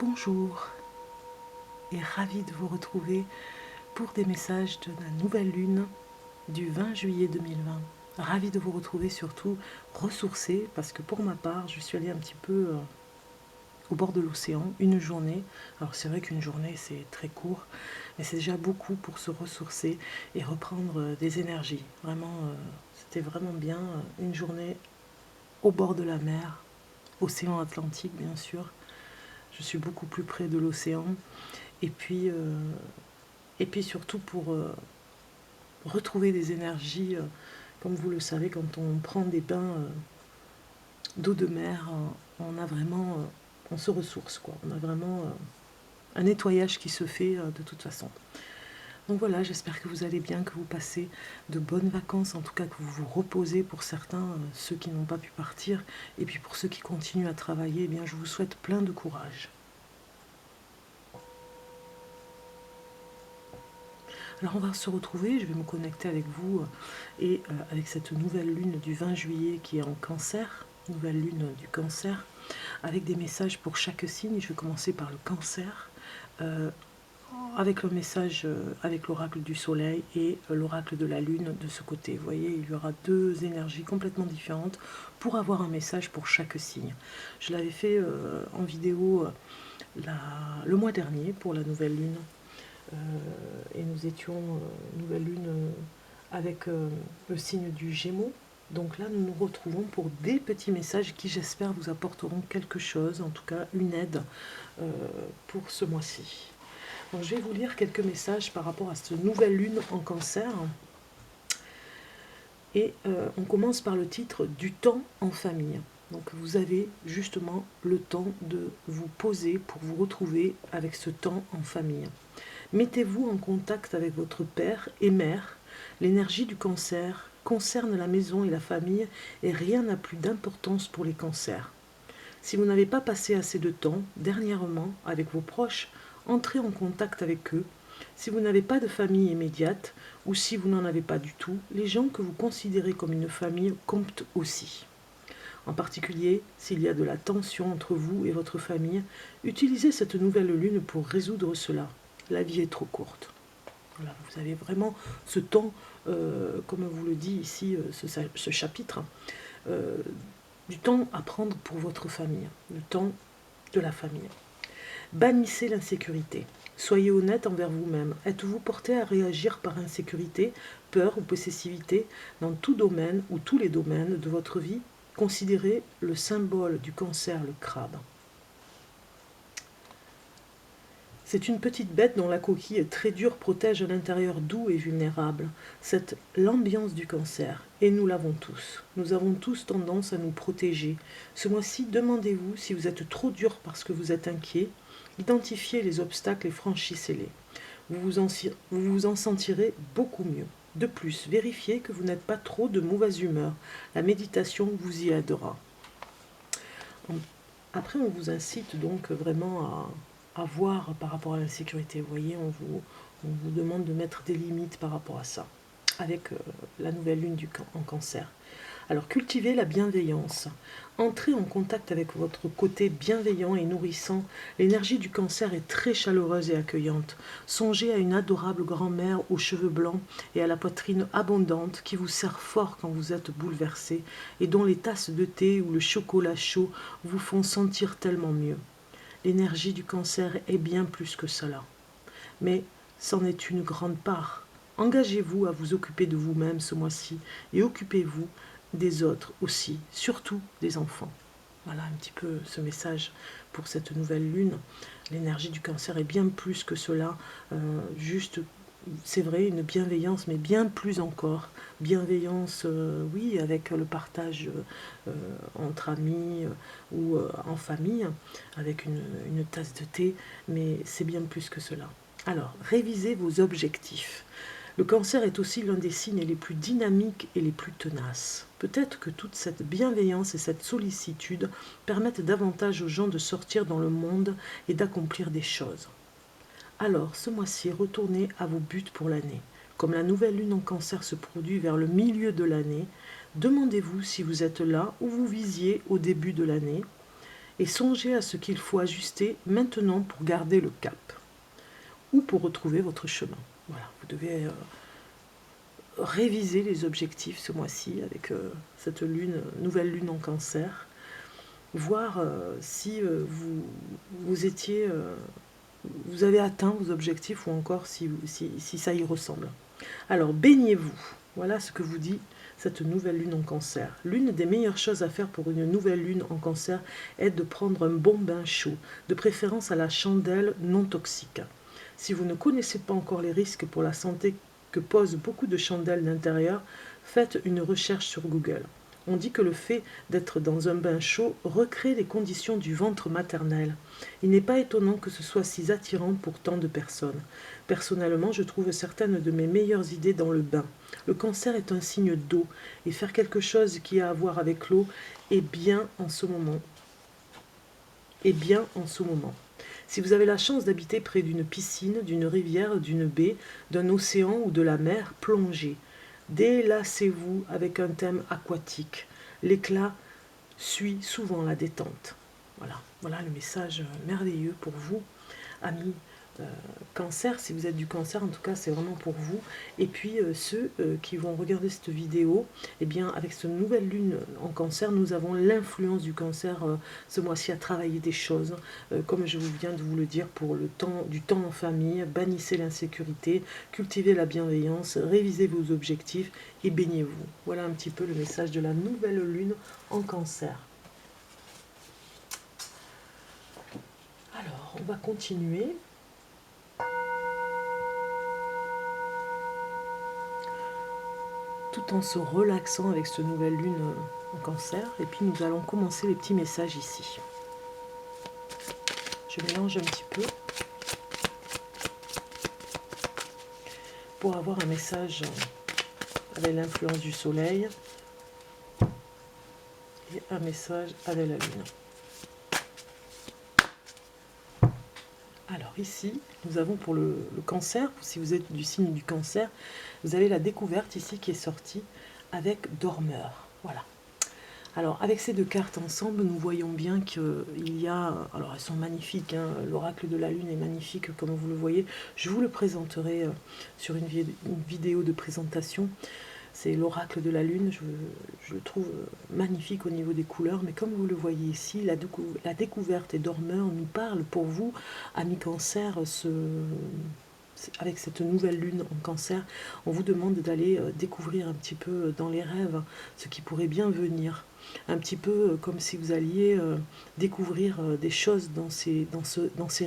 Bonjour et ravi de vous retrouver pour des messages de la nouvelle lune du 20 juillet 2020. Ravi de vous retrouver, surtout ressourcée, parce que pour ma part, je suis allée un petit peu au bord de l'océan, une journée. Alors c'est vrai qu'une journée c'est très court, mais c'est déjà beaucoup pour se ressourcer et reprendre des énergies. Vraiment, c'était vraiment bien, une journée au bord de la mer, océan Atlantique bien sûr. Je suis beaucoup plus près de l'océan. Et puis, surtout pour retrouver des énergies, comme vous le savez, quand on prend des bains d'eau de mer, on a vraiment, on se ressource, quoi. On a vraiment un nettoyage qui se fait de toute façon. Donc voilà, j'espère que vous allez bien, que vous passez de bonnes vacances, en tout cas que vous vous reposez pour certains, ceux qui n'ont pas pu partir. Et puis pour ceux qui continuent à travailler, eh bien, je vous souhaite plein de courage. Alors on va se retrouver, je vais me connecter avec vous et avec cette nouvelle lune du 20 juillet qui est en cancer, nouvelle lune du cancer, avec des messages pour chaque signe. Je vais commencer par le cancer, euh, avec le message, avec l'oracle du soleil et l'oracle de la lune de ce côté. Vous voyez, il y aura deux énergies complètement différentes pour avoir un message pour chaque signe. Je l'avais fait en vidéo le mois dernier pour la nouvelle lune. Et nous étions nouvelle lune avec le signe du Gémeaux. Donc là, nous nous retrouvons pour des petits messages qui, j'espère, vous apporteront quelque chose, en tout cas une aide pour ce mois-ci. Donc je vais vous lire quelques messages par rapport à cette nouvelle lune en cancer. Et on commence par le titre du temps en famille. Donc vous avez justement le temps de vous poser pour vous retrouver avec ce temps en famille. Mettez-vous en contact avec votre père et mère. L'énergie du cancer concerne la maison et la famille et rien n'a plus d'importance pour les cancers. Si vous n'avez pas passé assez de temps dernièrement avec vos proches, entrez en contact avec eux. Si vous n'avez pas de famille immédiate ou si vous n'en avez pas du tout, les gens que vous considérez comme une famille comptent aussi. En particulier, s'il y a de la tension entre vous et votre famille, utilisez cette nouvelle lune pour résoudre cela. La vie est trop courte. Voilà, vous avez vraiment ce temps, comme vous le dit ici ce chapitre, euh, du temps à prendre pour votre famille, le temps de la famille. Bannissez l'insécurité. Soyez honnête envers vous-même. Êtes-vous porté à réagir par insécurité, peur ou possessivité dans tout domaine ou tous les domaines de votre vie? Considérez le symbole du cancer, le crabe. C'est une petite bête dont la coquille très dure protège un intérieur doux et vulnérable. C'est l'ambiance du cancer, et nous l'avons tous. Nous avons tous tendance à nous protéger. Ce mois-ci, demandez-vous si vous êtes trop dur parce que vous êtes inquiet. Identifiez les obstacles et franchissez-les. Vous vous en sentirez beaucoup mieux. De plus, vérifiez que vous n'êtes pas trop de mauvaise humeur. La méditation vous y aidera. Après, on vous incite donc vraiment à voir par rapport à l'insécurité. Vous voyez, on vous demande de mettre des limites par rapport à ça, avec la nouvelle lune en cancer. Alors, cultivez la bienveillance. Entrez en contact avec votre côté bienveillant et nourrissant. L'énergie du cancer est très chaleureuse et accueillante. Songez à une adorable grand-mère aux cheveux blancs et à la poitrine abondante qui vous serre fort quand vous êtes bouleversé et dont les tasses de thé ou le chocolat chaud vous font sentir tellement mieux. L'énergie du cancer est bien plus que cela. Mais c'en est une grande part. Engagez-vous à vous occuper de vous-même ce mois-ci et occupez-vous des autres aussi, surtout des enfants. Voilà un petit peu ce message pour cette nouvelle lune. L'énergie du cancer est bien plus que cela, juste, c'est vrai, une bienveillance, mais bien plus encore. Bienveillance, oui, avec le partage entre amis ou en famille, avec une tasse de thé, mais c'est bien plus que cela. Alors, révisez vos objectifs. Le cancer est aussi l'un des signes les plus dynamiques et les plus tenaces. Peut-être que toute cette bienveillance et cette sollicitude permettent davantage aux gens de sortir dans le monde et d'accomplir des choses. Alors, ce mois-ci, retournez à vos buts pour l'année. Comme la nouvelle lune en cancer se produit vers le milieu de l'année, demandez-vous si vous êtes là où vous visiez au début de l'année et songez à ce qu'il faut ajuster maintenant pour garder le cap ou pour retrouver votre chemin. Voilà, vous devez réviser les objectifs ce mois-ci avec cette nouvelle lune en Cancer, voir si vous avez atteint vos objectifs ou encore si ça y ressemble. Alors, baignez-vous. Voilà ce que vous dit cette nouvelle lune en Cancer. L'une des meilleures choses à faire pour une nouvelle lune en Cancer est de prendre un bon bain chaud, de préférence à la chandelle non toxique. Si vous ne connaissez pas encore les risques pour la santé que posent beaucoup de chandelles d'intérieur, faites une recherche sur Google. On dit que le fait d'être dans un bain chaud recrée les conditions du ventre maternel. Il n'est pas étonnant que ce soit si attirant pour tant de personnes. Personnellement, je trouve certaines de mes meilleures idées dans le bain. Le Cancer est un signe d'eau, et faire quelque chose qui a à voir avec l'eau est bien en ce moment. Si vous avez la chance d'habiter près d'une piscine, d'une rivière, d'une baie, d'un océan ou de la mer, plongez. Délassez-vous avec un thème aquatique. L'éclat suit souvent la détente. Voilà le message merveilleux pour vous, amis Cancer. Si vous êtes du Cancer, en tout cas, c'est vraiment pour vous. Et puis, ceux qui vont regarder cette vidéo, eh bien, avec cette nouvelle lune en Cancer, nous avons l'influence du Cancer ce mois-ci à travailler des choses, comme je viens de vous le dire, pour du temps en famille. Bannissez l'insécurité, cultivez la bienveillance, révisez vos objectifs et baignez-vous. Voilà un petit peu le message de la nouvelle lune en Cancer. Alors, on va continuer. Tout en se relaxant avec cette nouvelle lune en Cancer. Et puis nous allons commencer les petits messages ici. Je mélange un petit peu pour avoir un message avec l'influence du soleil et un message avec la lune. Alors ici, nous avons pour le Cancer, si vous êtes du signe du Cancer, vous avez la découverte ici qui est sortie avec Dormeur. Voilà. Alors avec ces deux cartes ensemble, nous voyons bien qu'il y a... Alors elles sont magnifiques, hein, l'oracle de la lune est magnifique comme vous le voyez. Je vous le présenterai sur une vidéo de présentation. C'est l'oracle de la lune, je le trouve magnifique au niveau des couleurs, mais comme vous le voyez ici, la découverte et Dormeur nous parle pour vous, amis Cancer, avec cette nouvelle lune en Cancer, on vous demande d'aller découvrir un petit peu dans les rêves ce qui pourrait bien venir. Un petit peu comme si vous alliez découvrir des choses dans ces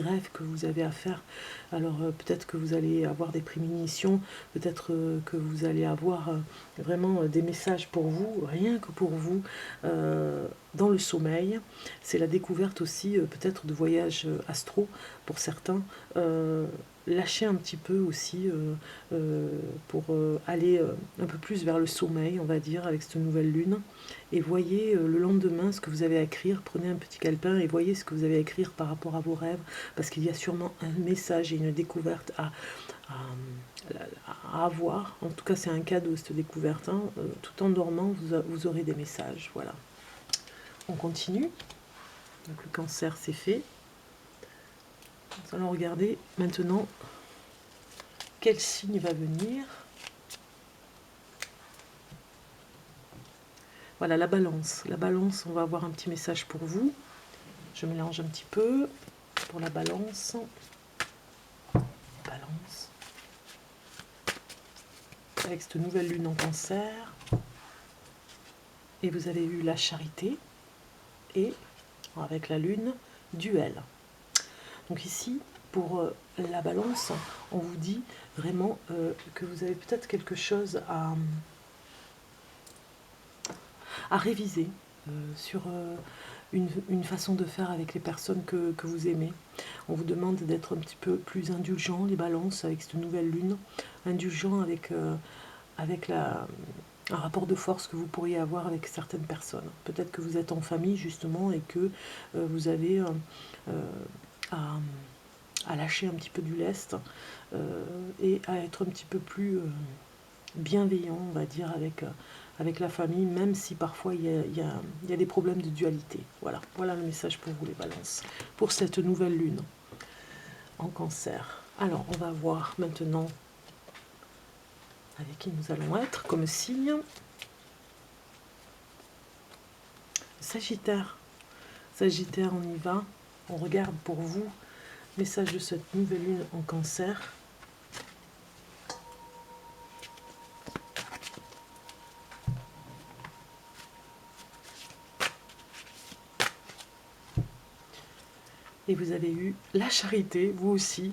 rêves que vous avez à faire. Alors peut-être que vous allez avoir des prémonitions, peut-être que vous allez avoir vraiment des messages pour vous, rien que pour vous, dans le sommeil. C'est la découverte aussi peut-être de voyages astro pour certains. Lâcher un petit peu aussi pour aller un peu plus vers le sommeil, on va dire, avec cette nouvelle lune. Et voyez le lendemain ce que vous avez à écrire, prenez un petit calepin et voyez ce que vous avez à écrire par rapport à vos rêves, parce qu'il y a sûrement un message et une découverte à avoir. En tout cas, c'est un cadeau cette découverte, hein. Tout en dormant, vous aurez des messages. Voilà. On continue. Donc le Cancer, c'est fait. Nous allons regarder maintenant quel signe va venir. Voilà, la Balance. La Balance, on va avoir un petit message pour vous. Je mélange un petit peu pour la Balance. Balance. Avec cette nouvelle lune en Cancer. Et vous avez eu la Charité. Et avec la lune, Duel. Donc ici, pour la Balance, on vous dit vraiment que vous avez peut-être quelque chose à réviser sur une façon de faire avec les personnes que vous aimez. On vous demande d'être un petit peu plus indulgent, les Balances, avec cette nouvelle lune, indulgent avec un rapport de force que vous pourriez avoir avec certaines personnes. Peut-être que vous êtes en famille justement et que vous avez à lâcher un petit peu du lest et à être un petit peu plus bienveillant, on va dire, avec avec la famille, même si parfois il y a des problèmes de dualité. Voilà, voilà le message pour vous les balances, pour cette nouvelle lune en cancer. Alors, on va voir maintenant avec qui nous allons être comme signe. Sagittaire. Sagittaire, on y va. On regarde pour vous, message de cette nouvelle lune en cancer. Et vous avez eu la charité, vous aussi,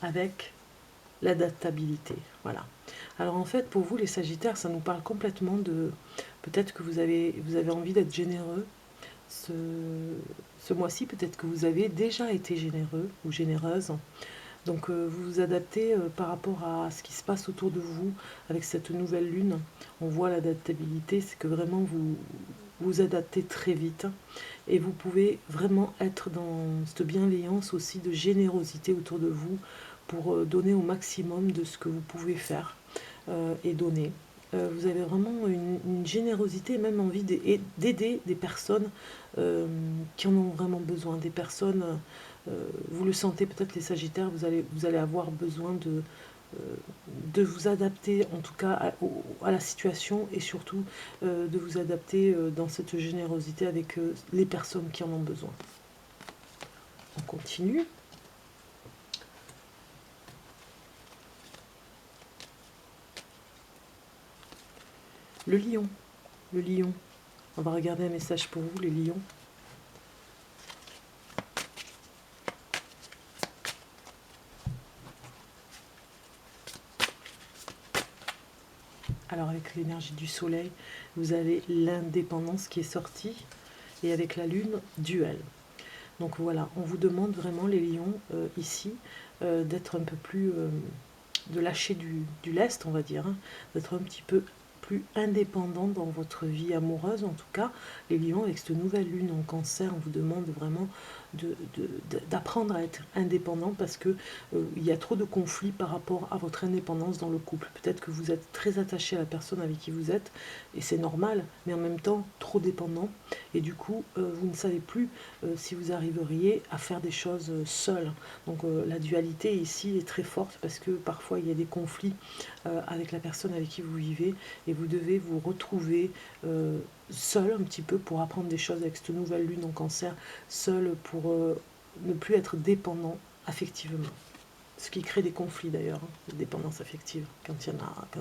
avec l'adaptabilité. Voilà. Alors en fait, pour vous, les Sagittaires, ça nous parle complètement de... Peut-être que vous avez envie d'être généreux. Ce mois-ci, peut-être que vous avez déjà été généreux ou généreuse. Donc vous vous adaptez par rapport à ce qui se passe autour de vous avec cette nouvelle lune. On voit l'adaptabilité, c'est que vraiment vous vous adaptez très vite et vous pouvez vraiment être dans cette bienveillance aussi de générosité autour de vous pour donner au maximum de ce que vous pouvez faire et donner. Vous avez vraiment une générosité et même envie d'aider des personnes qui en ont vraiment besoin, des personnes, vous le sentez peut-être les Sagittaires, vous allez avoir besoin de vous adapter en tout cas à la situation et surtout de vous adapter dans cette générosité avec les personnes qui en ont besoin. On continue. Le lion. Le lion. On va regarder un message pour vous, les lions. Alors avec l'énergie du soleil, vous avez l'indépendance qui est sortie et avec la lune, duel. Donc voilà, on vous demande vraiment les lions ici d'être un peu plus, de lâcher du lest on va dire, hein, d'être un petit peu plus indépendant dans votre vie amoureuse en tout cas. Les lions avec cette nouvelle lune en cancer, on vous demande vraiment d'apprendre à être indépendant parce que il y a trop de conflits par rapport à votre indépendance dans le couple. Peut-être que vous êtes très attaché à la personne avec qui vous êtes et c'est normal, mais en même temps trop dépendant et du coup vous ne savez plus si vous arriveriez à faire des choses seul. Donc la dualité ici est très forte parce que parfois il y a des conflits avec la personne avec qui vous vivez et vous devez vous retrouver seul un petit peu pour apprendre des choses avec cette nouvelle lune en cancer, seul pour ne plus être dépendant affectivement. Ce qui crée des conflits d'ailleurs, hein, de dépendance affective, quand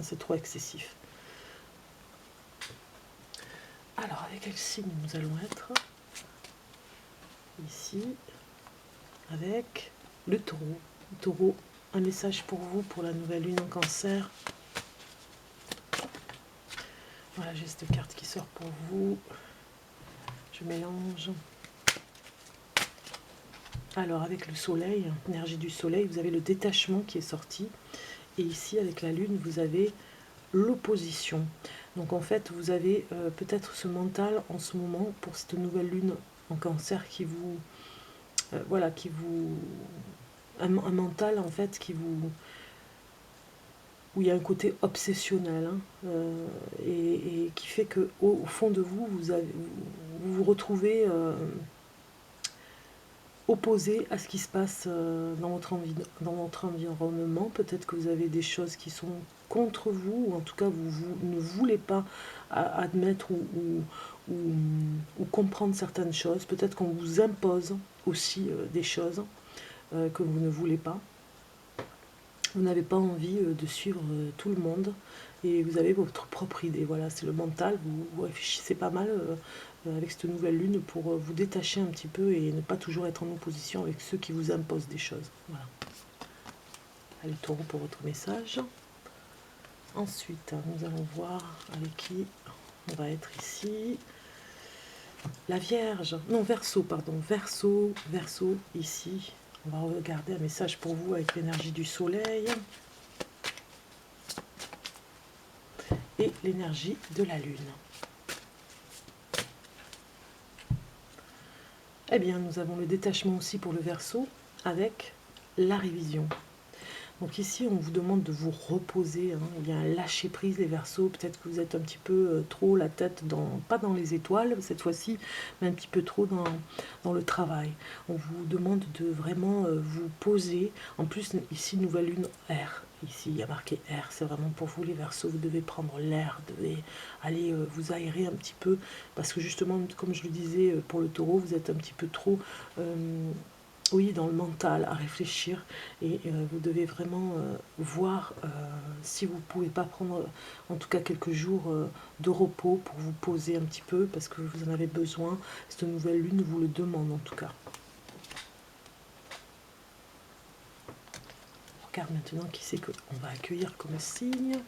c'est trop excessif. Alors avec quel signe nous allons être ici avec le taureau. Le taureau, un message pour vous pour la nouvelle lune en cancer. Voilà, j'ai cette carte qui sort pour vous. Je mélange. Alors avec le soleil, l'énergie du soleil, vous avez le détachement qui est sorti. Et ici avec la lune, vous avez l'opposition. Donc en fait, vous avez peut-être ce mental en ce moment pour cette nouvelle lune en cancer qui vous... voilà, qui vous... Un mental en fait qui vous... où il y a un côté obsessionnel hein, et qui fait que au fond de vous, vous retrouvez opposé à ce qui se passe dans votre environnement. Peut-être que vous avez des choses qui sont contre vous, ou en tout cas vous ne voulez pas admettre ou comprendre certaines choses. Peut-être qu'on vous impose aussi des choses que vous ne voulez pas. Vous n'avez pas envie de suivre tout le monde et vous avez votre propre idée. Voilà, c'est le mental. Vous réfléchissez pas mal avec cette nouvelle lune pour vous détacher un petit peu et ne pas toujours être en opposition avec ceux qui vous imposent des choses. Voilà. Allez, taureau pour votre message. Ensuite, nous allons voir avec qui on va être ici. La Vierge, non, Verseau, pardon, Verseau, ici. On va regarder un message pour vous avec l'énergie du soleil et l'énergie de la lune. Eh bien, nous avons le détachement aussi pour le Verseau avec la révision. Donc ici, on vous demande de vous reposer, hein. Il y a un lâcher-prise, les Verseaux. Peut-être que vous êtes un petit peu trop la tête, pas dans les étoiles cette fois-ci, mais un petit peu trop dans le travail. On vous demande de vraiment vous poser. En plus, ici, nouvelle lune air. Ici, il y a marqué air. C'est vraiment pour vous, les Verseaux. Vous devez prendre l'air, vous devez aller vous aérer un petit peu. Parce que justement, comme je le disais pour le Taureau, vous êtes un petit peu trop... oui, dans le mental, à réfléchir, et vous devez vraiment voir si vous ne pouvez pas prendre en tout cas quelques jours de repos pour vous poser un petit peu, parce que vous en avez besoin. Cette nouvelle lune vous le demande en tout cas. On regarde maintenant qui c'est qu'on va accueillir comme signe,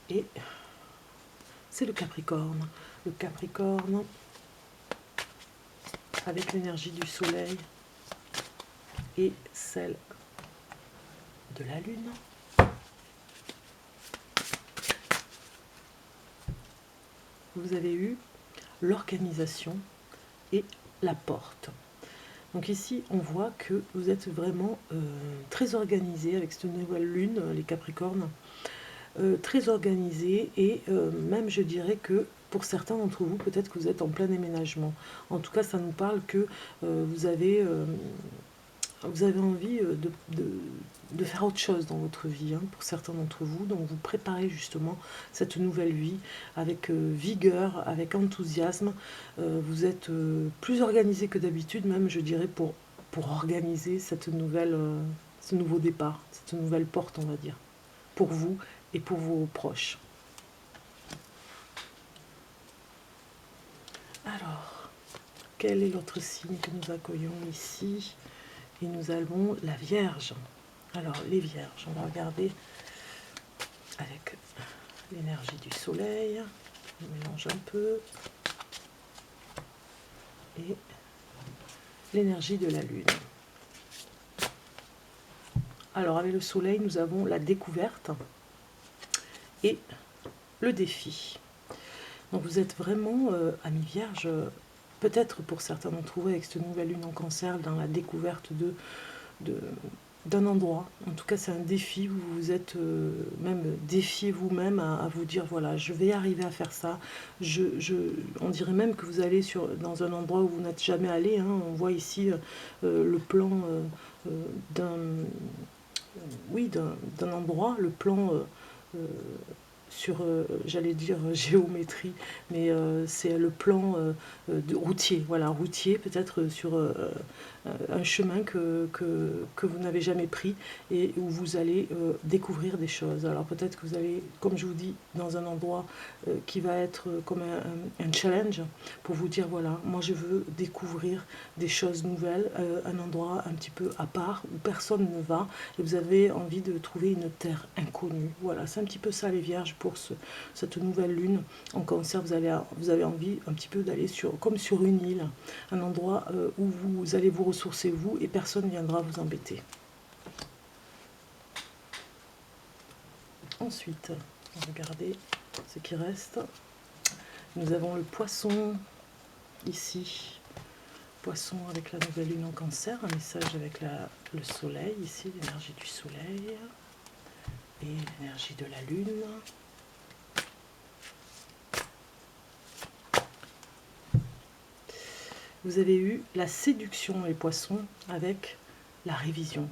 et c'est le Capricorne. Le Capricorne, avec l'énergie du soleil et celle de la lune. Vous avez eu l'organisation et la porte. Donc ici, on voit que vous êtes vraiment très organisé avec cette nouvelle lune, les Capricornes, très organisé, et même je dirais que pour certains d'entre vous, peut-être que vous êtes en plein déménagement. En tout cas, ça nous parle que vous avez envie de faire autre chose dans votre vie, hein, pour certains d'entre vous. Donc vous préparez justement cette nouvelle vie avec vigueur, avec enthousiasme. Vous êtes plus organisé que d'habitude, même je dirais, pour organiser cette ce nouveau départ, cette nouvelle porte, on va dire, pour vous et pour vos proches. Alors, quel est l'autre signe que nous accueillons ici? Et nous avons la Vierge. Alors, les Vierges, on va regarder avec l'énergie du soleil. On mélange un peu. Et l'énergie de la lune. Alors, avec le soleil, nous avons la découverte et le défi. Donc, vous êtes vraiment, amis Vierge, peut-être pour certains d'entre vous, avec cette nouvelle lune en Cancer, dans la découverte d'un endroit. En tout cas, c'est un défi. Vous vous êtes même défié vous-même à vous dire, voilà, je vais arriver à faire ça. On dirait même que vous allez dans un endroit où vous n'êtes jamais allé, hein. On voit ici le plan d'un oui, d'un endroit, le plan sur, j'allais dire géométrie, mais c'est le plan de routier, voilà, routier, peut-être sur un chemin que vous n'avez jamais pris, et où vous allez découvrir des choses. Alors peut-être que vous allez, comme je vous dis, dans un endroit qui va être comme un challenge, pour vous dire, voilà, moi je veux découvrir des choses nouvelles, un endroit un petit peu à part, où personne ne va, et vous avez envie de trouver une terre inconnue. Voilà, c'est un petit peu ça les Vierges pour cette nouvelle lune en Cancer. Vous avez envie un petit peu d'aller comme sur une île, un endroit où vous allez vous ressourcer vous, et personne ne viendra vous embêter. Ensuite, on va regarder ce qui reste. Nous avons le Poisson ici. Poisson avec la nouvelle lune en Cancer, un message avec le soleil ici, l'énergie du soleil et l'énergie de la lune. Vous avez eu la séduction, les Poissons, avec la révision.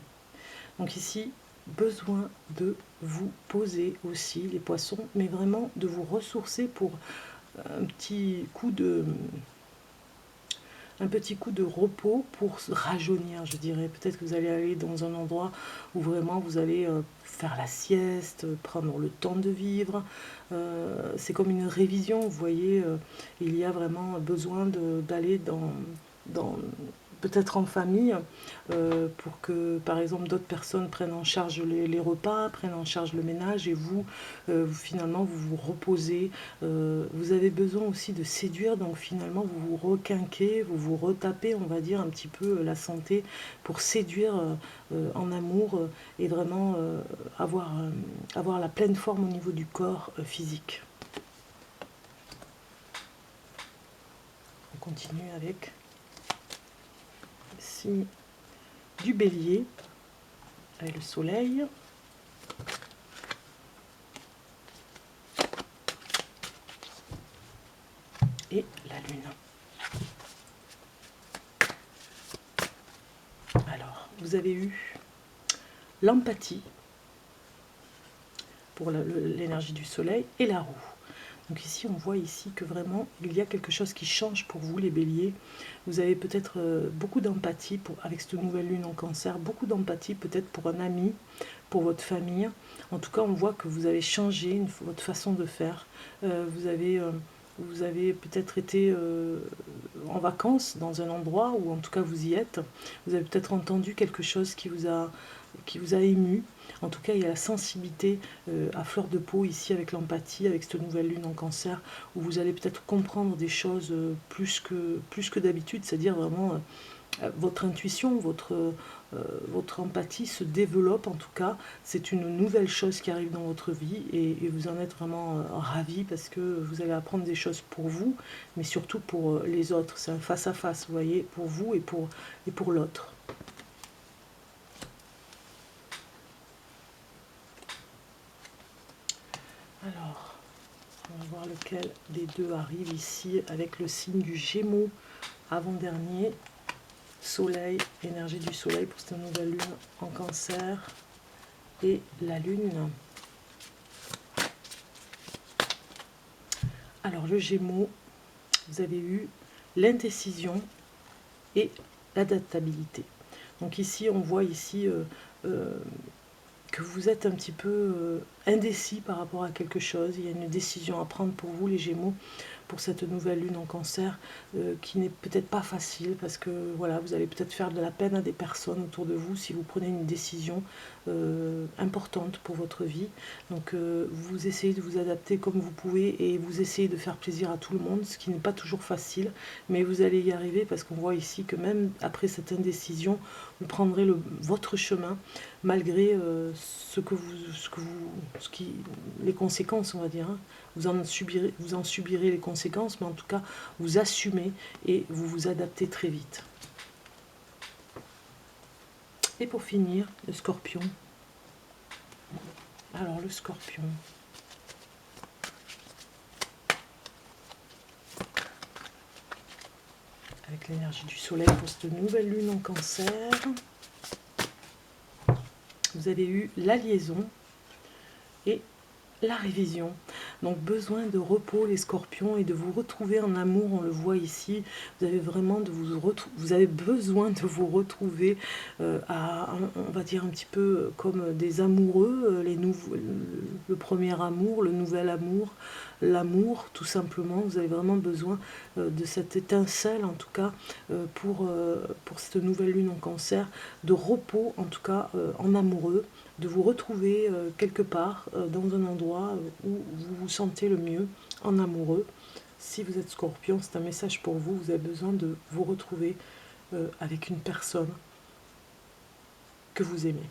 Donc ici, besoin de vous poser aussi, les Poissons, mais vraiment de vous ressourcer pour un petit coup de repos, pour se rajeunir, je dirais. Peut-être que vous allez aller dans un endroit où vraiment vous allez faire la sieste, prendre le temps de vivre. C'est comme une révision, vous voyez. Il y a vraiment besoin d'aller dans peut-être en famille, pour que par exemple d'autres personnes prennent en charge les repas, prennent en charge le ménage, et vous, finalement vous vous reposez. Vous avez besoin aussi de séduire, donc finalement vous vous requinquez, vous vous retapez, on va dire, un petit peu la santé, pour séduire en amour, et vraiment avoir la pleine forme au niveau du corps physique. On continue avec le signe du Bélier. avec le soleil. Et la lune. Alors, vous avez eu l'empathie pour l'énergie du soleil et la roue. Donc ici, on voit ici que vraiment, il y a quelque chose qui change pour vous, les béliers. Vous avez peut-être beaucoup d'empathie avec cette nouvelle lune en cancer, beaucoup d'empathie peut-être pour un ami, pour votre famille. En tout cas, on voit que vous avez changé votre façon de faire. Vous avez peut-être été en vacances dans un endroit, ou en tout cas vous y êtes. Vous avez peut-être entendu quelque chose qui vous a ému. En tout cas, il y a la sensibilité à fleur de peau ici avec l'empathie, avec cette nouvelle lune en cancer, où vous allez peut-être comprendre des choses plus que d'habitude, c'est-à-dire vraiment votre intuition, votre empathie se développe. En tout cas, c'est une nouvelle chose qui arrive dans votre vie, et vous en êtes vraiment ravis, parce que vous allez apprendre des choses pour vous, mais surtout pour les autres. C'est un face-à-face, vous voyez, pour vous et pour l'autre. Alors, on va voir lequel des deux arrive ici, avec le signe du Gémeaux avant-dernier. Soleil, énergie du soleil pour cette nouvelle lune en cancer, et la lune. Alors le Gémeaux, vous avez eu l'indécision et l'adaptabilité. Donc ici, on voit ici que vous êtes un petit peu indécis par rapport à quelque chose. Il y a une décision à prendre pour vous, les Gémeaux, pour cette nouvelle lune en cancer, qui n'est peut-être pas facile, parce que voilà, vous allez peut-être faire de la peine à des personnes autour de vous si vous prenez une décision importante pour votre vie. Donc vous essayez de vous adapter comme vous pouvez, et vous essayez de faire plaisir à tout le monde, ce qui n'est pas toujours facile, mais vous allez y arriver, parce qu'on voit ici que même après cette indécision, vous prendrez votre chemin, malgré les conséquences, on va dire, hein. Vous en subirez les conséquences, mais en tout cas, vous assumez et vous vous adaptez très vite. Et pour finir, le Scorpion. Alors, le Scorpion. Avec l'énergie du soleil pour cette nouvelle lune en cancer. Vous avez eu la liaison et la révision. Donc besoin de repos, les Scorpions, et de vous retrouver en amour. On le voit ici, vous avez vraiment vous avez besoin de vous retrouver on va dire un petit peu comme des amoureux, le premier amour, le nouvel amour, l'amour tout simplement. Vous avez vraiment besoin de cette étincelle, en tout cas pour cette nouvelle lune en cancer, de repos, en tout cas en amoureux, de vous retrouver quelque part dans un endroit où vous vous sentez le mieux, en amoureux. Si vous êtes Scorpion, c'est un message pour vous. Vous avez besoin de vous retrouver avec une personne que vous aimez.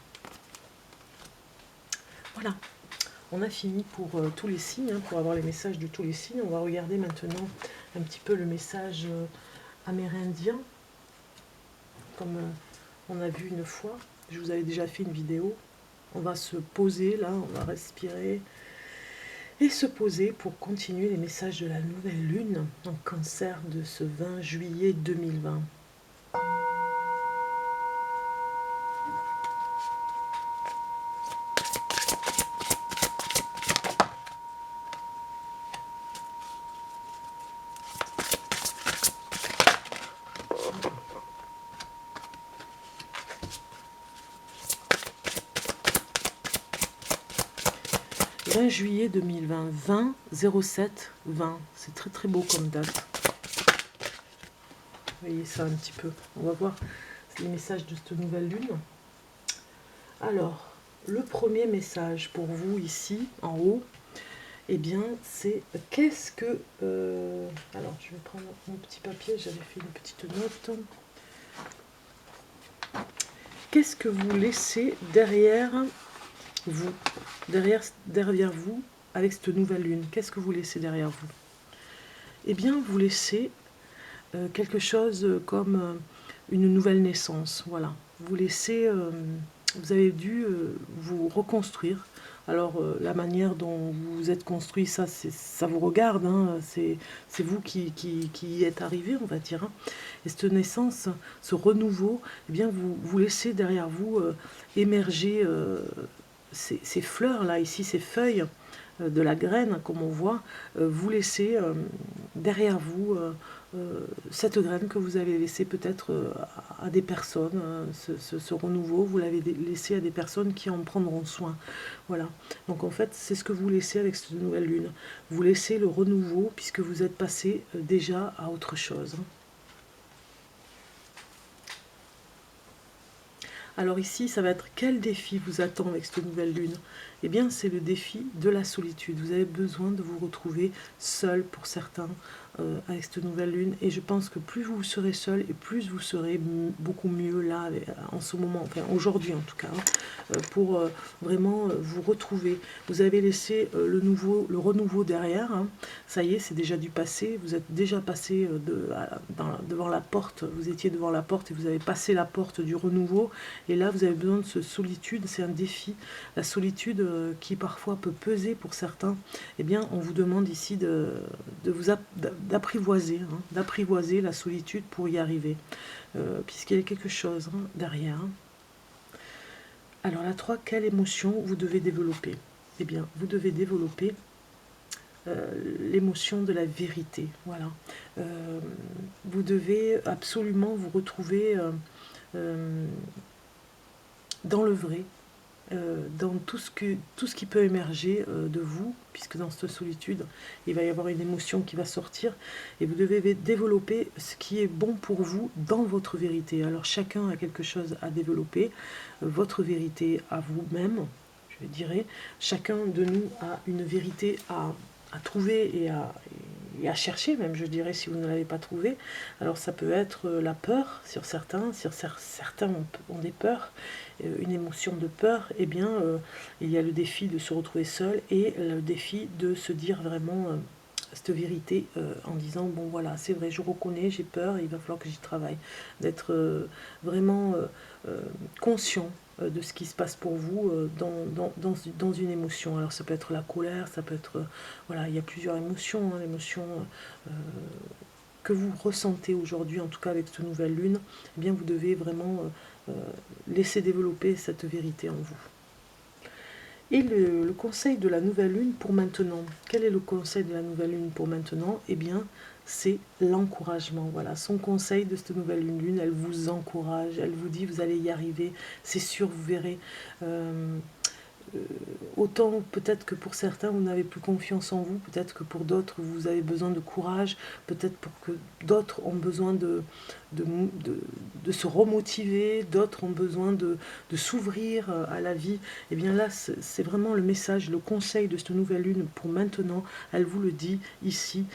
Voilà, on a fini pour tous les signes, hein, pour avoir les messages de tous les signes. On va regarder maintenant un petit peu le message amérindien, comme on a vu une fois. Je vous avais déjà fait une vidéo. On va se poser là, on va respirer et se poser pour continuer les messages de la nouvelle lune en cancer de ce 20 juillet 2020. « 20 juillet 2020, 20 07 20 ». C'est très très beau comme date. Vous voyez ça un petit peu. On va voir les messages de cette nouvelle lune. Alors, le premier message pour vous ici, en haut, eh bien, c'est qu'est-ce que... alors, je vais prendre mon petit papier, j'avais fait une petite note. Qu'est-ce que vous laissez derrière vous, derrière vous, avec cette nouvelle lune? Qu'est-ce que vous laissez derrière vous? Eh bien, vous laissez quelque chose comme une nouvelle naissance. Voilà. Vous laissez vous avez dû vous reconstruire. Alors, la manière dont vous vous êtes construit, ça vous regarde, hein, c'est vous qui y êtes arrivé, on va dire. Hein. Et cette naissance, ce renouveau, eh bien, vous laissez derrière vous émerger ces fleurs-là, ici, ces feuilles de la graine, comme on voit, vous laissez derrière vous cette graine que vous avez laissée peut-être à des personnes, ce renouveau, vous l'avez laissé à des personnes qui en prendront soin. Voilà. Donc en fait, c'est ce que vous laissez avec cette nouvelle lune. Vous laissez le renouveau puisque vous êtes passé déjà à autre chose. Alors ici, ça va être quel défi vous attend avec cette nouvelle lune? Eh bien, c'est le défi de la solitude. Vous avez besoin de vous retrouver seul pour certains avec cette nouvelle lune. Et je pense que plus vous serez seul et plus vous serez beaucoup mieux là, en ce moment, enfin aujourd'hui en tout cas, hein, pour vraiment vous retrouver. Vous avez laissé le renouveau derrière. Hein. Ça y est, c'est déjà du passé. Vous êtes déjà passé devant la porte. Vous étiez devant la porte et vous avez passé la porte du renouveau. Et là, vous avez besoin de cette solitude, c'est un défi. La solitude qui parfois peut peser pour certains, eh bien, on vous demande ici d'apprivoiser, hein, d'apprivoiser la solitude pour y arriver, puisqu'il y a quelque chose hein, derrière. Alors la 3, quelle émotion vous devez développer? Eh bien, vous devez développer l'émotion de la vérité. Voilà. Vous devez absolument vous retrouver dans le vrai, dans tout ce qui peut émerger de vous, puisque dans cette solitude, il va y avoir une émotion qui va sortir, et vous devez développer ce qui est bon pour vous dans votre vérité. Alors chacun a quelque chose à développer, votre vérité à vous-même, je dirais. Chacun de nous a une vérité à trouver et à chercher, même je dirais, si vous ne l'avez pas trouvé. Alors ça peut être la peur sur certains ont des peurs, une émotion de peur, eh bien il y a le défi de se retrouver seul et le défi de se dire vraiment cette vérité en disant bon voilà, c'est vrai, je reconnais, j'ai peur, il va falloir que j'y travaille, d'être vraiment conscient de ce qui se passe pour vous dans une émotion. Alors ça peut être la colère, ça peut être voilà, il y a plusieurs émotions, hein, l'émotion que vous ressentez aujourd'hui, en tout cas avec cette nouvelle lune, eh bien vous devez vraiment laisser développer cette vérité en vous. Et le conseil de la nouvelle lune pour maintenant, quel est le conseil de la nouvelle lune pour maintenant? Eh bien, c'est l'encouragement. Voilà, son conseil de cette nouvelle lune, elle vous encourage, elle vous dit vous allez y arriver, c'est sûr, vous verrez. Autant peut-être que pour certains vous n'avez plus confiance en vous, peut-être que pour d'autres vous avez besoin de courage, peut-être pour que d'autres ont besoin de se remotiver, d'autres ont besoin de s'ouvrir à la vie. Et bien là c'est vraiment le message, le conseil de cette nouvelle lune pour maintenant. Elle vous le dit ici,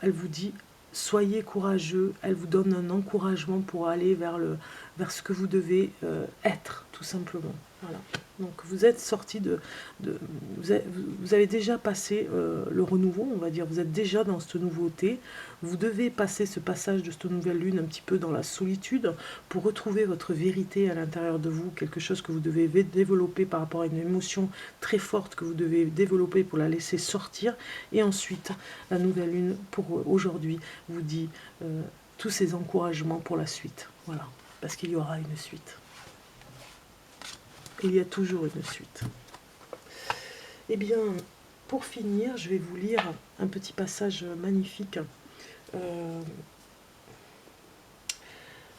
elle vous dit soyez courageux, elle vous donne un encouragement pour aller vers ce que vous devez être, tout simplement. Voilà. Donc vous êtes sorti vous avez déjà passé le renouveau, on va dire, vous êtes déjà dans cette nouveauté, vous devez passer ce passage de cette nouvelle lune un petit peu dans la solitude pour retrouver votre vérité à l'intérieur de vous, quelque chose que vous devez développer par rapport à une émotion très forte que vous devez développer pour la laisser sortir, et ensuite la nouvelle lune pour aujourd'hui vous dit tous ces encouragements pour la suite, voilà, parce qu'il y aura une suite. Il y a toujours une suite. Eh bien, pour finir, je vais vous lire un petit passage magnifique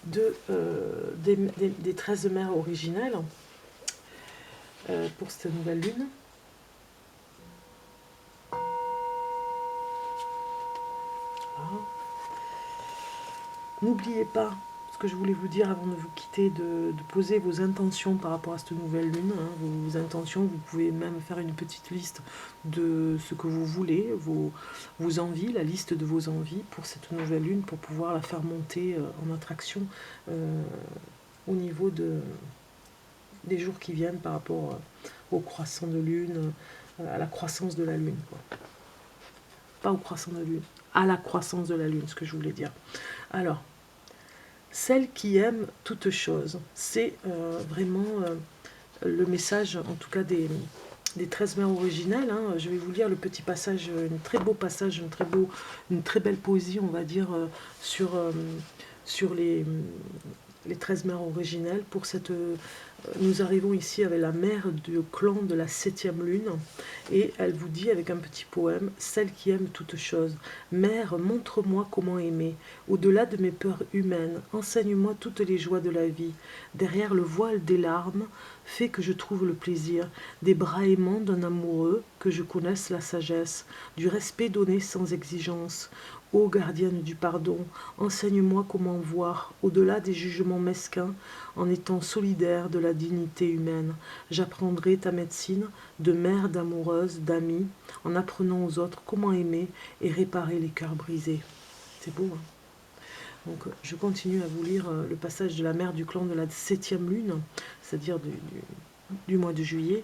des 13 mers originelles pour cette nouvelle lune. Voilà. N'oubliez pas ce que je voulais vous dire avant de vous quitter, de poser vos intentions par rapport à cette nouvelle lune, hein, vos intentions. Vous pouvez même faire une petite liste de ce que vous voulez, vos envies, la liste de vos envies pour cette nouvelle lune, pour pouvoir la faire monter en attraction au niveau des jours qui viennent par rapport au croissant de lune, à la croissance de la lune, quoi. Pas au croissant de lune, à la croissance de la lune, ce que je voulais dire. Alors, celle qui aime toute chose, c'est vraiment le message, en tout cas des 13 mères originelles. Hein. Je vais vous lire le petit passage, un très beau passage, une très belle poésie, on va dire, sur les 13 mères originelles. Nous arrivons ici avec la mère du clan de la 7e lune, et elle vous dit avec un petit poème: celle qui aime toutes choses. Mère, montre-moi comment aimer. Au-delà de mes peurs humaines, enseigne-moi toutes les joies de la vie. Derrière le voile des larmes, fais que je trouve le plaisir, des bras aimants d'un amoureux, que je connaisse la sagesse, du respect donné sans exigence. Ô gardienne du pardon, enseigne-moi comment voir, au-delà des jugements mesquins, en étant solidaire de la dignité humaine. J'apprendrai ta médecine de mère, d'amoureuse, d'amie, en apprenant aux autres comment aimer et réparer les cœurs brisés. C'est beau, hein? Donc, je continue à vous lire le passage de la mère du clan de la 7e lune, c'est-à-dire du mois de juillet.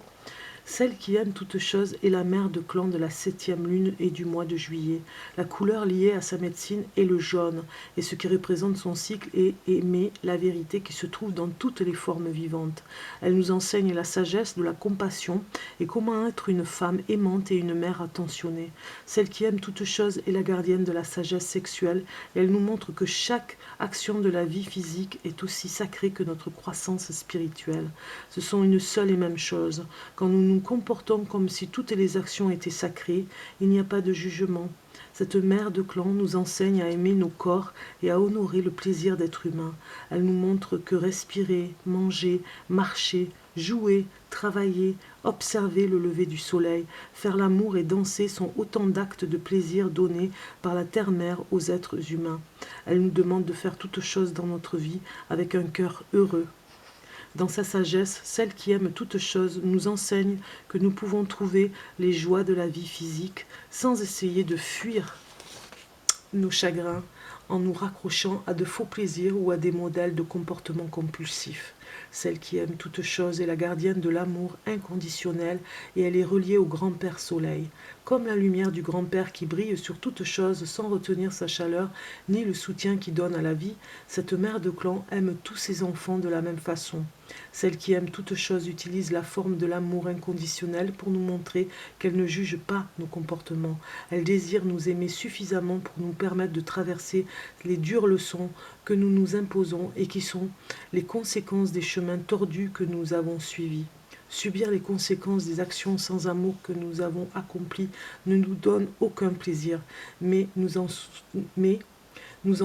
Celle qui aime toutes choses est la mère de clan de la 7e lune et du mois de juillet. La couleur liée à sa médecine est le jaune, et ce qui représente son cycle est aimer la vérité qui se trouve dans toutes les formes vivantes. Elle nous enseigne la sagesse de la compassion et comment être une femme aimante et une mère attentionnée. Celle qui aime toutes choses est la gardienne de la sagesse sexuelle, et elle nous montre que chaque action de la vie physique est aussi sacrée que notre croissance spirituelle. Ce sont une seule et même chose. Quand nous nous comportons comme si toutes les actions étaient sacrées, il n'y a pas de jugement. Cette mère de clan nous enseigne à aimer nos corps et à honorer le plaisir d'être humain. Elle nous montre que respirer, manger, marcher, jouer, travailler, observer le lever du soleil, faire l'amour et danser sont autant d'actes de plaisir donnés par la terre-mère aux êtres humains. Elle nous demande de faire toutes choses dans notre vie avec un cœur heureux. Dans sa sagesse, celle qui aime toutes choses nous enseigne que nous pouvons trouver les joies de la vie physique sans essayer de fuir nos chagrins en nous raccrochant à de faux plaisirs ou à des modèles de comportement compulsifs. Celle qui aime toutes choses est la gardienne de l'amour inconditionnel, et elle est reliée au grand-père soleil. Comme la lumière du grand-père qui brille sur toute chose sans retenir sa chaleur, ni le soutien qu'il donne à la vie, cette mère de clan aime tous ses enfants de la même façon. Celle qui aime toutes choses utilise la forme de l'amour inconditionnel pour nous montrer qu'elle ne juge pas nos comportements. Elle désire nous aimer suffisamment pour nous permettre de traverser les dures leçons que nous nous imposons et qui sont les conséquences des chemins tordus que nous avons suivis. Subir les conséquences des actions sans amour que nous avons accomplies ne nous donne aucun plaisir, mais nous en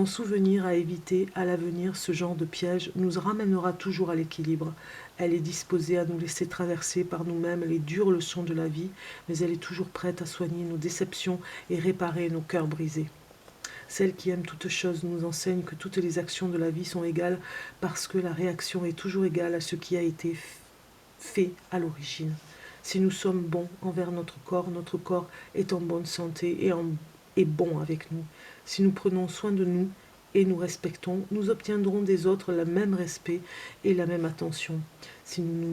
souvenir à éviter à l'avenir ce genre de piège nous ramènera toujours à l'équilibre. Elle est disposée à nous laisser traverser par nous-mêmes les dures leçons de la vie, mais elle est toujours prête à soigner nos déceptions et réparer nos cœurs brisés. Celle qui aime toutes choses nous enseigne que toutes les actions de la vie sont égales parce que la réaction est toujours égale à ce qui a été fait à l'origine. Si nous sommes bons envers notre corps est en bonne santé et bon avec nous. Si nous prenons soin de nous et nous respectons, nous obtiendrons des autres le même respect et la même attention. Si nous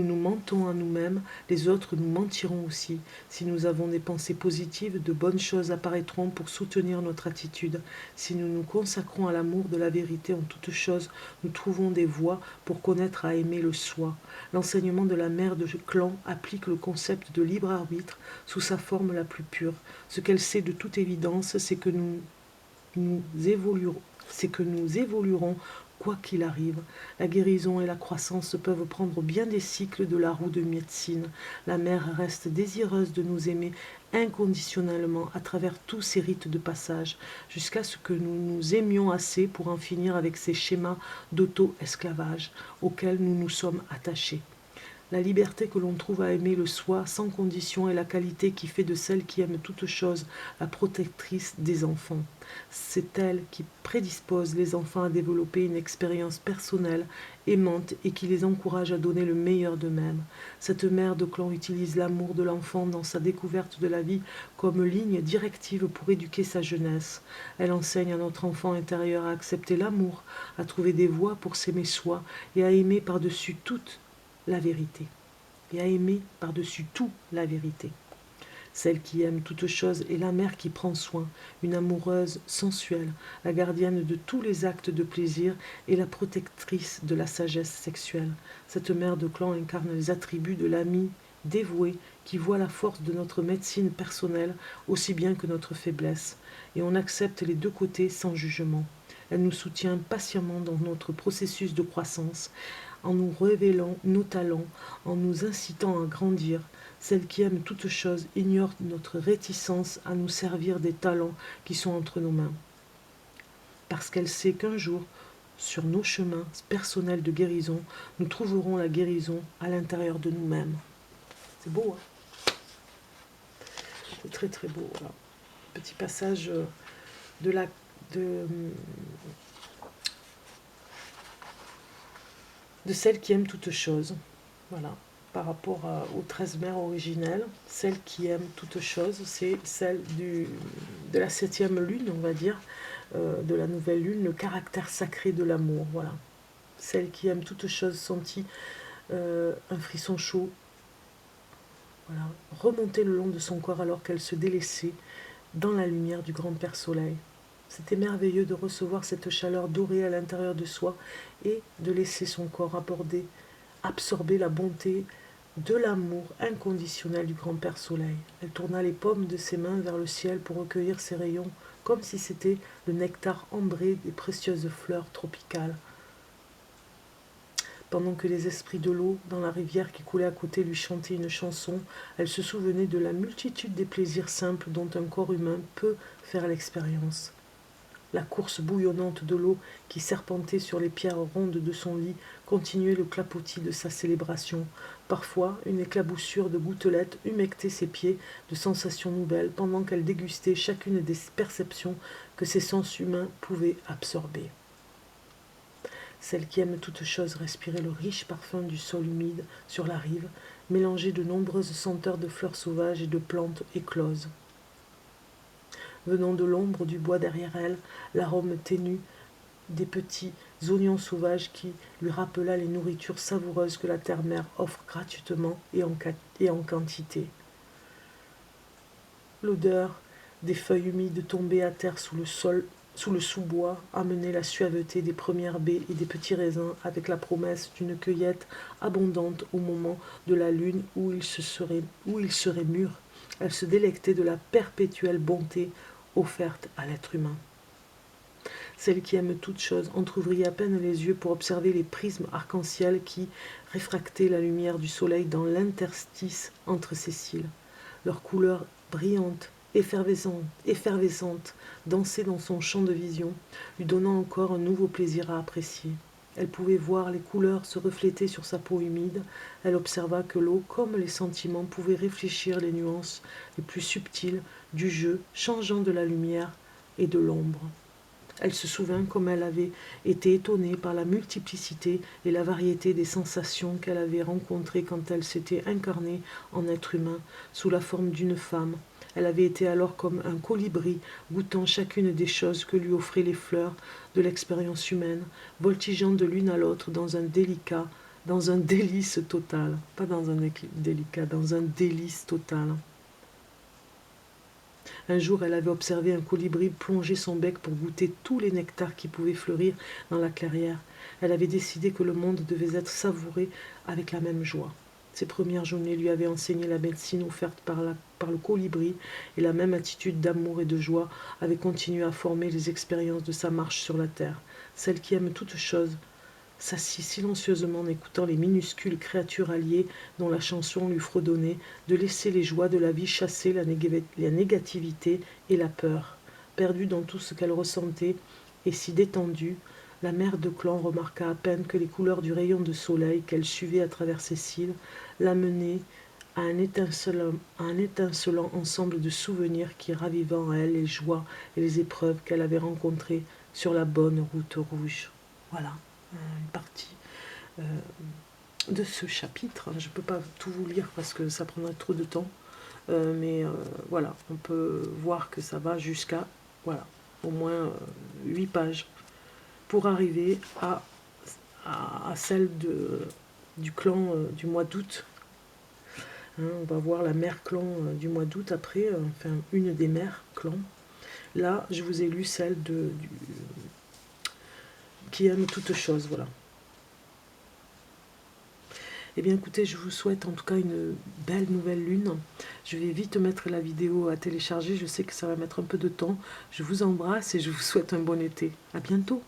nous mentons à nous-mêmes, les autres nous mentiront aussi. Si nous avons des pensées positives, de bonnes choses apparaîtront pour soutenir notre attitude. Si nous nous consacrons à l'amour de la vérité en toutes choses, nous trouvons des voies pour connaître à aimer le soi. L'enseignement de la mère de clan applique le concept de libre arbitre sous sa forme la plus pure. Ce qu'elle sait de toute évidence, c'est que nous évoluerons quoi qu'il arrive. La guérison et la croissance peuvent prendre bien des cycles de la roue de médecine. La mère reste désireuse de nous aimer inconditionnellement à travers tous ces rites de passage, jusqu'à ce que nous nous aimions assez pour en finir avec ces schémas d'auto-esclavage auxquels nous nous sommes attachés. La liberté que l'on trouve à aimer le soi sans condition est la qualité qui fait de celle qui aime toutes choses la protectrice des enfants. C'est elle qui prédispose les enfants à développer une expérience personnelle, aimante et qui les encourage à donner le meilleur d'eux-mêmes. Cette mère de clan utilise l'amour de l'enfant dans sa découverte de la vie comme ligne directive pour éduquer sa jeunesse. Elle enseigne à notre enfant intérieur à accepter l'amour, à trouver des voies pour s'aimer soi et à aimer par-dessus toute la vérité. Et à aimer par-dessus tout la vérité. celle qui aime toute chose est la mère qui prend soin, une amoureuse sensuelle, la gardienne de tous les actes de plaisir et la protectrice de la sagesse sexuelle. Cette mère de clan incarne les attributs de l'ami dévoué qui voit la force de notre médecine personnelle aussi bien que notre faiblesse, et on accepte les deux côtés sans jugement. Elle nous soutient patiemment dans notre processus de croissance, en nous révélant nos talents, en nous incitant à grandir. Celle qui aime toute chose ignore notre réticence à nous servir des talents qui sont entre nos mains. Parce qu'elle sait qu'un jour, sur nos chemins personnels de guérison, nous trouverons la guérison à l'intérieur de nous-mêmes. C'est beau, hein? C'est très très beau. Voilà. Petit passage de la... de celle qui aime toute chose. Voilà. Par rapport aux 13 mères originelles, celle qui aime toute chose, c'est celle de la 7e lune, on va dire, de la nouvelle lune, le caractère sacré de l'amour. Voilà. Celle qui aime toute chose sentit un frisson chaud, voilà, remonter le long de son corps alors qu'elle se délaissait dans la lumière du grand Père Soleil. C'était merveilleux de recevoir cette chaleur dorée à l'intérieur de soi et de laisser son corps absorber la bonté de l'amour inconditionnel du grand Père Soleil. Elle tourna les paumes de ses mains vers le ciel pour recueillir ses rayons, comme si c'était le nectar ambré des précieuses fleurs tropicales. Pendant que les esprits de l'eau, dans la rivière qui coulait à côté, lui chantaient une chanson, elle se souvenait de la multitude des plaisirs simples dont un corps humain peut faire l'expérience. La course bouillonnante de l'eau qui serpentait sur les pierres rondes de son lit continuait le clapotis de sa célébration. Parfois, une éclaboussure de gouttelettes humectait ses pieds de sensations nouvelles pendant qu'elle dégustait chacune des perceptions que ses sens humains pouvaient absorber. Celle qui aime toute chose respirait le riche parfum du sol humide sur la rive, mélangé de nombreuses senteurs de fleurs sauvages et de plantes écloses. Venant de l'ombre du bois derrière elle, l'arôme ténu des petits oignons sauvages qui lui rappela les nourritures savoureuses que la terre-mère offre gratuitement et en quantité. L'odeur des feuilles humides tombées à terre sous le sous-bois amenait la suaveté des premières baies et des petits raisins avec la promesse d'une cueillette abondante au moment de la lune où il serait mûr. Elle se délectait de la perpétuelle bonté offerte à l'être humain. Celle qui aime toute chose entr'ouvrit à peine les yeux pour observer les prismes arc-en-ciel qui réfractaient la lumière du soleil dans l'interstice entre ses cils. Leur couleur brillante, effervescente, dansait dans son champ de vision, lui donnant encore un nouveau plaisir à apprécier. Elle pouvait voir les couleurs se refléter sur sa peau humide. Elle observa que l'eau, comme les sentiments, pouvait réfléchir les nuances les plus subtiles du jeu, changeant de la lumière et de l'ombre. Elle se souvint comme elle avait été étonnée par la multiplicité et la variété des sensations qu'elle avait rencontrées quand elle s'était incarnée en être humain sous la forme d'une femme. Elle avait été alors comme un colibri, goûtant chacune des choses que lui offraient les fleurs de l'expérience humaine, voltigeant de l'une à l'autre dans un délice total. Pas dans un délicat, dans un délice total. Un jour, elle avait observé un colibri plonger son bec pour goûter tous les nectars qui pouvaient fleurir dans la clairière. Elle avait décidé que le monde devait être savouré avec la même joie. Ses premières journées lui avaient enseigné la médecine offerte par le colibri, et la même attitude d'amour et de joie avait continué à former les expériences de sa marche sur la terre. Celle qui aime toute chose s'assit silencieusement en écoutant les minuscules créatures alliées dont la chanson lui fredonnait, de laisser les joies de la vie chasser la négativité et la peur. Perdue dans tout ce qu'elle ressentait et si détendue, la mère de clan remarqua à peine que les couleurs du rayon de soleil qu'elle suivait à travers ses cils l'amenaient à un étincelant ensemble de souvenirs qui ravivaient en elle les joies et les épreuves qu'elle avait rencontrées sur la bonne route rouge. Voilà une partie de ce chapitre. Je ne peux pas tout vous lire parce que ça prendrait trop de temps, mais voilà, on peut voir que ça va jusqu'à au moins 8 pages pour arriver à celle du clan du mois d'août Hein, on va voir la mère clan du mois d'août après, enfin une des mères clan. Là, je vous ai lu celle qui aime toutes choses, voilà. Eh bien écoutez, je vous souhaite en tout cas une belle nouvelle lune. Je vais vite mettre la vidéo à télécharger, je sais que ça va mettre un peu de temps. Je vous embrasse et je vous souhaite un bon été. À bientôt.